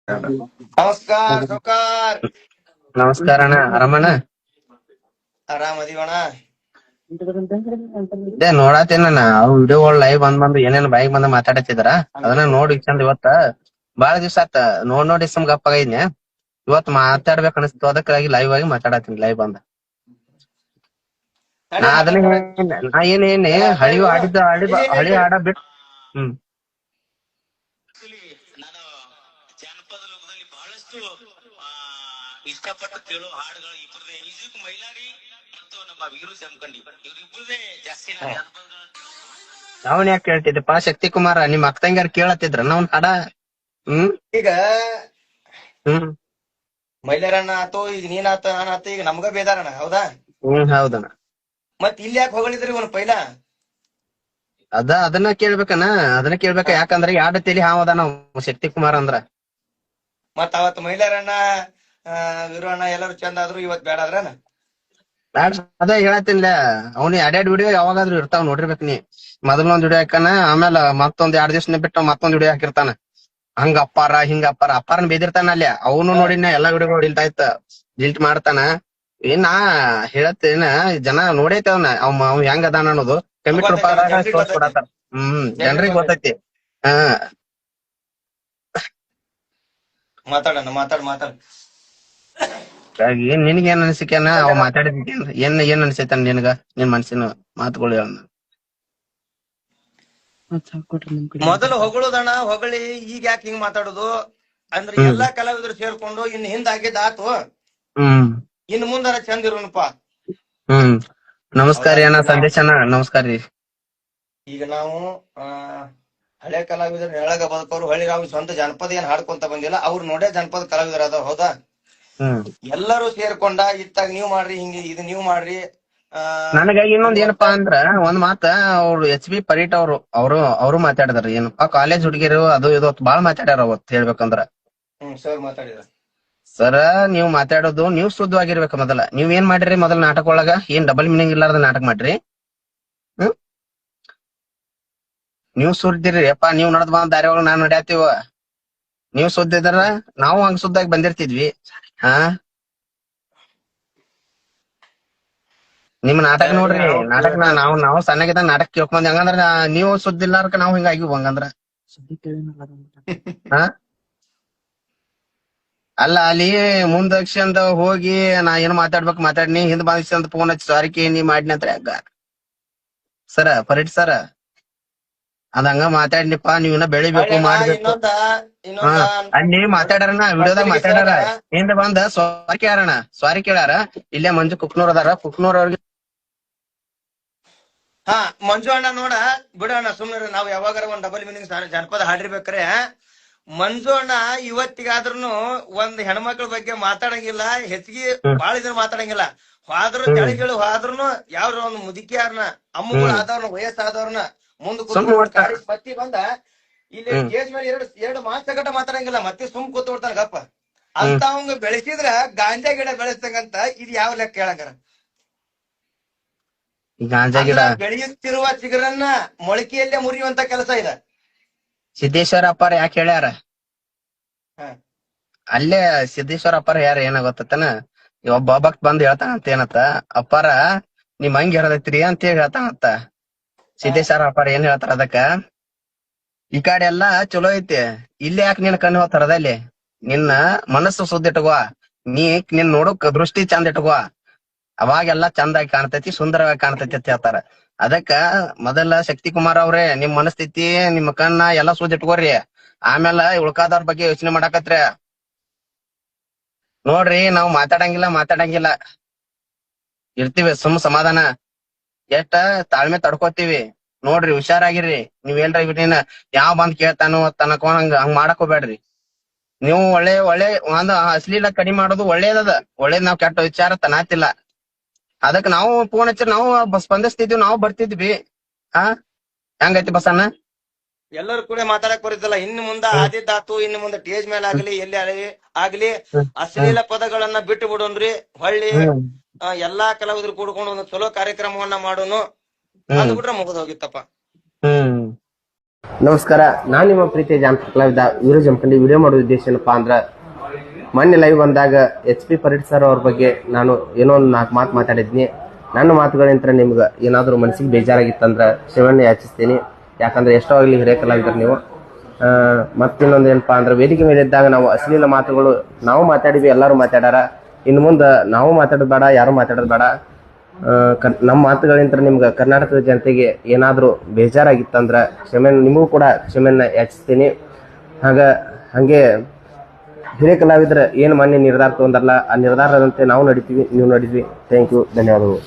ನಮಸ್ಕಾರ ಸೌಕಾರ್. ನಮಸ್ಕಾರ ಅಣ್ಣ, ಆರಾಮಣ್ಣ? ಆರಾಮ್ ಅದೀವಣ. ಇದೇ ನೋಡಾತೇನಣ್ಣ, ಅವ್ ವಿಡಿಯೋಗಳು ಲೈವ್ ಬಂದ್ ಏನೇನ್ ಬಾಯಿಗೆ ಬಂದ ಮಾತಾಡತಿದಾರ. ಅದನ್ನ ನೋಡಿ ಚಂದ ಇವತ್ತ ಬಾಳ ದಿವ್ಸ ಆತ ನೋಡಿ ಸುಮ್ ಗಪ್ಪಾಗಿದ್ನೆ. ಇವತ್ ಮಾತಾಡ್ಬೇಕ ಅನಿಸ್ತು, ಅದಕ್ಕಾಗಿ ಲೈವ್ ಆಗಿ ಮಾತಾಡತೀನಿ ಲೈವ್ ಬಂದ. ನಾ ಅದನ್ನ ನಾ ಏನೇನೆ ಹಳಿ ಹಳಿ ಹಾಡ ಬಿಟ್ ಹ್ಮ್ ನಾನು ಜಾನಪದ ಲೋಕದಲ್ಲಿ ಬಹಳಷ್ಟು ಇಷ್ಟಪಟ್ಟು ಕೇಳೋ ಹಾಡುಗಳು ಇಬ್ಬರದೇ, ಇಜುಕ್ ಮೈಲಾರಿ ಮತ್ತು ನಮ್ಮ ವೀರು ಜಮಖಂಡಿ, ಇವ್ರಿಬ್ಬರದೇ ಜಾಸ್ತಿ ನಾನು ಜಾನಪದ. ಅವನ್ ಯಾಕೆ ಕೇಳ್ತಿದ್ದಪ್ಪ? ಶಕ್ತಿ ಕುಮಾರ ನಿಮ್ ಅಕ್ಕ ತಂಗ್ಯಾರ ಕೇಳತ್ತಿದ್ರ ಅವ್ನ್ ಹಾಡ? ಈಗ ಹ್ಮ್ ಮೈಲಾರಣ್ಣ ಆತು, ಈಗ ನೀನ್ ಆತ ನಾನ್ ಆತ, ಈಗ ನಮ್ಗ ಬೇದಾರಣ, ಹೌದಾ? ಹೌದಣ್ಣ. ಮತ್ ಇಲ್ಲಿ ಯಾಕೆ ಹೊಗಳಿದ್ರಿ ಇವನ್ ಪೈಲ? ಅದನ್ನ ಕೇಳ್ಬೇಕ. ಯಾಕಂದ್ರೆ ಯಾಡ ತಲಿ ಹಾವದಾನ ಶಕ್ತಿ ಕುಮಾರ್ ಅಂದ್ರ. ಮತ್ ಅವತ್ ಮೈಲಾರಣ್ಣ ವೀರು ಅಣ್ಣ ಎಲ್ಲರೂ ಚಂದ ಆದ್ರು, ಇವತ್ ಬೇಡ ಆದ್ರನ? ಅದೇ ಹೇಳತ್ತಿನ್ಲ, ಅವ್ನ ಎರಡೆರಡು ವಿಡಿಯೋ ಯಾವಾಗಾದ್ರೂ ಇರ್ತಾವ್ ನೋಡಿರ್ಬೇಕ್ ನೀ. ಮೊದಲೊಂದ್ ವಿಡಿಯೋ ಹಾಕಾನ, ಆಮೇಲೆ ಮತ್ತೊಂದ್ 2 ದಿವ್ಸ ಬಿಟ್ಟು ಮತ್ತೊಂದ್ ವಿಡಿಯೋ ಹಾಕಿರ್ತಾನ. ಹಂಗ ಅಪ್ಪಾರ ಹಿಂಗ ಅಪ್ಪಾರನ್ ಬೇದಿರ್ತಾನ ಅಲ್ಲೇ. ಅವನು ನೋಡಿನ ಎಲ್ಲಾ ವಿಡಿಯೋಗಳು ಡಿಲೀಟ್ ಮಾಡ್ತಾನ. ನಾ ಹೇಳತ್ತೇನ, ಜನ ನೋಡೈತೆ ಅವ್ನ ಅವ್ ಹೆಂಗ ಅದಾನ ಅನ್ನೋದು ಕಮಿಟಿ ರೂಪದಾಗ ತೋರ್ಸ್ಕೊಡತಾರ. ಜನರಿಗೆ ಗೊತ್ತೈತಿ. ಮಾತಾಡಣ, ಮಾತಾಡ್. ನಿನಗ ಏನ್ ಅನ್ಸಿಕೆನ ಅವ್ ಮಾತಾಡಿದ? ಏನ್ ಅನ್ಸೈತಾನ ನಿನಗ? ನಿನ್ ಮನ್ಸಿನ ಮಾತುಗಳು ಹೇಳ. ಮೊದಲು ಹೊಗಳೋದಣ್ಣ, ಹೊಗಳಿ ಈಗ ಯಾಕೆ ಹಿಂಗ್ ಮಾತಾಡುದು ಅಂದ್ರೆ ಎಲ್ಲಾ ಕಲಾವಿದರು ಸೇರ್ಕೊಂಡು ಇನ್ ಹಿಂದ ಆಗಿದ್ದ ಆತು, ಇನ್ ಮುಂದಾರ ಚಂದ ಇರೋಣಪ್ಪ. ನಮಸ್ಕಾರ ಅಣ್ಣ, ಸಂದೇಶ್ ಅಣ್ಣ ನಮಸ್ಕಾರ ರೀ. ಈಗ ನಾವು ಹಳೆ ಕಲಾವಿದರು ನೆಳಗ ಬದುಕೋರು, ಹೊಳ್ಳಿ ನಾವು ಸ್ವಂತ ಜನಪದ ಏನ್ ಹಾಡ್ಕೊಂತ ಬಂದಿಲ್ಲ, ಅವ್ರು ನೋಡೇ ಜನಪದ ಕಲಾವಿದರ ಅದಾವ, ಹೌದಾ? ಎಲ್ಲರೂ ಸೇರ್ಕೊಂಡ ಇತ್ತಾಗ ನೀವ್ ಮಾಡ್ರಿ, ಹಿಂಗ ಇದು ನೀವ್ ಮಾಡ್ರಿ. ನನಗ ಇನ್ನೊಂದ್ ಏನಪ್ಪಾ ಅಂದ್ರ, ಒಂದ್ ಮಾತ ಅವ್ರು HB ಪರೀಟ್ ಅವರು ಮಾತಾಡಿದಾರ. ಏನಪ್ಪಾ ಕಾಲೇಜ್ ಹುಡುಗಿರು ಅದು ಇದು ಬಾಳ್ ಮಾತಾಡ್ಯಾರ ಅವತ್ ಹೇಳ್ಬೇಕಂದ್ರ. ಸರ್ ಮಾತಾಡಿದ. ಸರ, ನೀವ್ ಮಾತಾಡೋದು ನೀವ್ ಶುದ್ಧವಾಗಿರ್ಬೇಕ. ಮೊದಲ ನೀವ್ ಏನ್ ಮಾಡಿರಿ? ಮೊದಲ ನಾಟಕ ಒಳಗ ಏನ್ ಡಬಲ್ ಮೀನಿಂಗ್ ಇಲ್ಲಾರ್ದ ನಾಟಕ ಮಾಡ್ರಿ. ನೀವ್ ಸುದ್ದಿರಿ ಅಪ್ಪಾ, ನೀವ್ ನಡ್ದ್ ಬಂದ ದಾರಿ ಒಳಗ ನಾವ್ ನಡ್ಯಾತೀವ. ನೀವ್ ಸುದ್ದ ಇದಾರ ನಾವು ಹಂಗ ಸುದ್ದಾಗಿ ಬಂದಿರ್ತಿದ್ವಿ. ನಿಮ್ ನಾಟಕ ನೋಡ್ರಿ, ನಾಟಕನ ನಾವು ಸಣ್ಣಗಿದ್ದಾಗ ನಾಟಕ ಕೇಳ್ಕೊಂಡ್ ಹಂಗಂದ್ರ ನೀವು ಸುದ್ದಿ ಇಲ್ಲಾರ್ಕ ನಾವ್ ಹಿಂಗಾಗಿ ಹಂಗಂದ್ರ ಅಲ್ಲ. ಅಲ್ಲಿ ಮುಂದಕ್ಷಂದ ಹೋಗಿ ನಾ ಏನ್ ಮಾತಾಡ್ನಿ, ಹಿಂದ್ ಬಂದ ಫೋನ್ ಹಚ್ಚಿ ಸಾರಿಕೆ ನೀ ಮಾಡಿನಿ ಅಂತ ಹಂಗ ಸರ ಪರೀಟ್ ಸರ ಅದ್ ಹಂಗ ಮಾತಾಡ್ನಿಪ್ಪ. ನೀವ್ ಬೆಳಿಬೇಕು, ಮಾಡ್ಬೇಕು. ಅಲ್ಲಿ ಮಾತಾಡಾರನ ವಿಡಿಯೋದಾಗ ಮಾತಾಡಾರ, ಹಿಂದ ಬಂದ ಸ್ವಾರಿ ಕೇಳ್ಯಾರ. ಇಲ್ಲೇ ಮಂಜು ಕುಕ್ನೂರ್ ಅದಾರ, ಕುಕ್ನೂರ್ ಅವ್ರಿಗೆ ಮಂಜು ಅಣ್ಣ ನೋಡ ಬಿಡೋಣ ಸುಮ್ನೆ. ನಾವ್ ಯಾವಾಗಾರ ಒಂದ್ ಡಬಲ್ ಮೀನಿಂಗ್ ಜನಪದ ಹಾಡಿರ್ಬೇಕ್ರೆ, ಮಂಜು ಅಣ್ಣ ಇವತ್ತಿಗಾದ್ರೂ ಒಂದ್ ಹೆಣ್ಮಕ್ಳ ಬಗ್ಗೆ ಮಾತಾಡಂಗಿಲ್ಲ, ಹೆಚ್ಚಿಗೆ ಬಾಳ ಜನ ಮಾತಾಡಂಗಿಲ್ಲ. ಹೋದ್ರು ತೆಳಗಿಳು ಹೋದ್ರುನು ಯಾವ್ರ ಒಂದ್ ಮುದುಕಿಯಾರ್ನ, ಅಮ್ಮಗಳು ಆದವ್ರನ್ನ, ವಯಸ್ಸಾದವ್ರನ್ನ ಮುಂದ್ ಪತ್ತಿ ಬಂದ ಇಲ್ಲಿ ಸ್ಟೇಜ್ ಮೇಲೆ ಎರಡು ಮಾಸಗಟ್ಟ ಮಾತಾಡಂಗಿಲ್ಲ, ಮತ್ತೆ ಸುಮ್ ಕೂತ್ ಬಿಡ್ತಾನ ಗಪ್ಪ. ಅಂತ ಅವಂಗ ಬೆಳೆಸಿದ್ರ ಗಾಂಜಾ ಗಿಡ ಬೆಳೆಸ್ತಂಗಂತ ಇದು ಯಾವ ಲೆಕ್ಕ ಹೇಳಂಗಾರ? ಗಾಂಜಾ ಗಿಡ ಬೆಳೆಯುತ್ತಿರುವ ಚಿಗುರನ್ನ ಮೊಳಕೆಯಲ್ಲೇ ಮುರಿಯುವಂತ ಕೆಲಸ ಇದೆ. ಸಿದ್ದೇಶ್ವರ ಅಪ್ಪಾರ ಯಾಕೆ ಹೇಳ್ಯಾರ? ಅಲ್ಲೇ ಸಿದ್ದೇಶ್ವರ ಅಪ್ಪಾರ ಯಾರ ಏನ ಗೊತ್ತನ? ಒಬ್ಬ ಭಕ್ತ್ ಬಂದ್ ಹೇಳ್ತಾನಂತ ಏನತ್ತ, ಅಪ್ಪಾರ ನಿಮ್ ಹಂಗ ಹೇಳದೈತ್ರಿ ಅಂತ ಹೇಳಿ ಹೇಳ್ತಾನಂತ. ಸಿದ್ದೇಶ್ವರ ಅಪ್ಪಾರ ಏನ್ ಹೇಳ್ತಾರ ಅದಕ್ಕ, ಈ ಕಡೆ ಎಲ್ಲಾ ಚಲೋ ಐತಿ, ಇಲ್ಲಿ ಯಾಕೆ ನಿನ್ ಕಣ್ಣು ಹೋಗ್ತಾರದಲ್ಲಿ? ನಿನ್ನ ಮನಸ್ಸು ಸುದ್ದ ಇಟ್ಕೋ, ನಿನ್ ನೋಡಕ್ ದೃಷ್ಟಿ ಚಂದ ಇಟ್ಕೋ, ಅವಾಗೆಲ್ಲಾ ಚಂದಾಗಿ ಕಾಣ್ತೈತಿ, ಸುಂದರವಾಗಿ ಕಾಣ್ತೈತಿ ಅಂತ ಹೇಳ್ತಾರ. ಅದಕ್ಕ ಮೊದಲ ಶಕ್ತಿ ಕುಮಾರ್ ಅವ್ರೆ, ನಿಮ್ ಮನಸ್ಥಿತಿ ನಿಮ್ ಕಣ್ಣ ಎಲ್ಲಾ ಸುದ್ದ ಇಟ್ಕೋರಿ. ಆಮೇಲೆ ಉಳ್ಕಾದವ್ರ ಬಗ್ಗೆ ಯೋಚನೆ ಮಾಡಾಕತ್ರಿ. ನೋಡ್ರಿ, ನಾವ್ ಮಾತಾಡಂಗಿಲ್ಲ ಇರ್ತೀವಿ ಸುಮ್ ಸಮಾಧಾನ, ಎಷ್ಟ ತಾಳ್ಮೆ ತಡ್ಕೋತೀವಿ. ನೋಡ್ರಿ, ಹುಷಾರಾಗಿರ್ರಿ. ನೀವ್ ಏನ್ರ ಯಾವ ಬಂದ್ ಕೇಳ್ತಾನೋ ತನಕ ಹಂಗ ಮಾಡಕ್ ಹೋಗ್ಬೇಡ್ರಿ. ನೀವು ಒಳ್ಳೆ ಒಂದ್ ಅಶ್ಲೀಲ ಕಡಿಮೆ ಮಾಡೋದು ಒಳ್ಳೇದದ, ಒಳ್ಳೇದ್ ನಾವ್ ಕೆಟ್ಟ ವಿಚಾರ ತನಾತಿಲ್ಲ. ಅದಕ್ ನಾವು ಫೋನ್ ಹಚ್ಚಿ ನಾವು ಸ್ಪಂದಿಸ್ತಿದ್ವಿ, ನಾವು ಬರ್ತಿದ್ವಿ. ಹೆಂಗೈತಿ ಬಸಣ್ಣ? ಎಲ್ಲರೂ ಕೂಡ ಮಾತಾಡಕ್ ಬರುತ್ತಲ್ಲ. ಇನ್ನು ಮುಂದ ಆದಿದ್ದಾತು, ಇನ್ನು ಮುಂದೆ ಸ್ಟೇಜ್ ಮೇಲೆ ಆಗ್ಲಿ ಎಲ್ಲಿ ಆಗ್ಲಿ ಅಶ್ಲೀಲ ಪದಗಳನ್ನ ಬಿಟ್ಟು ಬಿಡೋನ್ರಿ. ಹೊಳ್ಳಿ ಎಲ್ಲಾ ಕಲಾವಿದ್ರು ಕೂಡ್ಕೊಂಡು ಒಂದು ಚಲೋ ಕಾರ್ಯಕ್ರಮವನ್ನ ಮಾಡೋನು, ಅಂದ್ಬಿಟ್ರೆ ಮುಗಿದೋಗಿತ್ತಪ್ಪ. ನಮಸ್ಕಾರ, ನಾನು ನಿಮ್ಮ ಪ್ರೀತಿಯ ಜಾನಪದ ಕಲಾವಿದ ವೀರು ಜಮಖಂಡಿ. ವಿಡಿಯೋ ಮಾಡೋ ಉದ್ದೇಶ ಏನಪ್ಪಾ ಅಂದ್ರೆ, ಮೊನ್ನೆ ಲೈವ್ ಬಂದಾಗ HP ಪರೇಡ್ ಸರ್ ಅವ್ರ ಬಗ್ಗೆ ನಾನು ಏನೋ ಒಂದು 4 ಮಾತು ಮಾತಾಡಿದ್ನಿ. ನನ್ನ ಮಾತುಗಳಿಂದ ನಿಮ್ಗೆ ಏನಾದರೂ ಮನಸ್ಸಿಗೆ ಬೇಜಾರಾಗಿತ್ತಂದ್ರೆ ಕ್ಷಮೆಯನ್ನು ಯಾಚಿಸ್ತೀನಿ. ಯಾಕಂದ್ರೆ ಎಷ್ಟೋ ಆಗಲಿ ಹಿರಿಯ ಕಲಾವಿದರು ನೀವು. ಮತ್ತಿನ್ನೊಂದು ಏನಪ್ಪಾ ಅಂದ್ರೆ, ವೇದಿಕೆ ಮೇಲೆ ಇದ್ದಾಗ ನಾವು ಅಶ್ಲೀಲ ಮಾತುಗಳು ನಾವು ಮಾತಾಡಿದ್ವಿ, ಎಲ್ಲರೂ ಮಾತಾಡಾರ. ಇನ್ನು ಮುಂದೆ ನಾವು ಮಾತಾಡೋದು ಬೇಡ, ಯಾರು ಮಾತಾಡೋದು ಬೇಡ. ನಮ್ಮ ಮಾತುಗಳಿಂದ ನಿಮ್ಗೆ ಕರ್ನಾಟಕದ ಜನತೆಗೆ ಏನಾದರೂ ಬೇಜಾರಾಗಿತ್ತಂದ್ರೆ ನಿಮಗೂ ಕೂಡ ಕ್ಷಮೆಯನ್ನು ಯಾಚಿಸ್ತೀನಿ. ಹಾಗೆ ಹಿರಿಯ ಕಲಾವಿದ್ರ ಏನು ಮಾನ್ಯ ನಿರ್ಧಾರ ತಗೊಂಡಲ್ಲ, ಆ ನಿರ್ಧಾರದಂತೆ ನಾವು ನಡಿತೀವಿ, ನೀವು ನಡೀತೀವಿ. ಥ್ಯಾಂಕ್ ಯು, ಧನ್ಯವಾದಗಳು.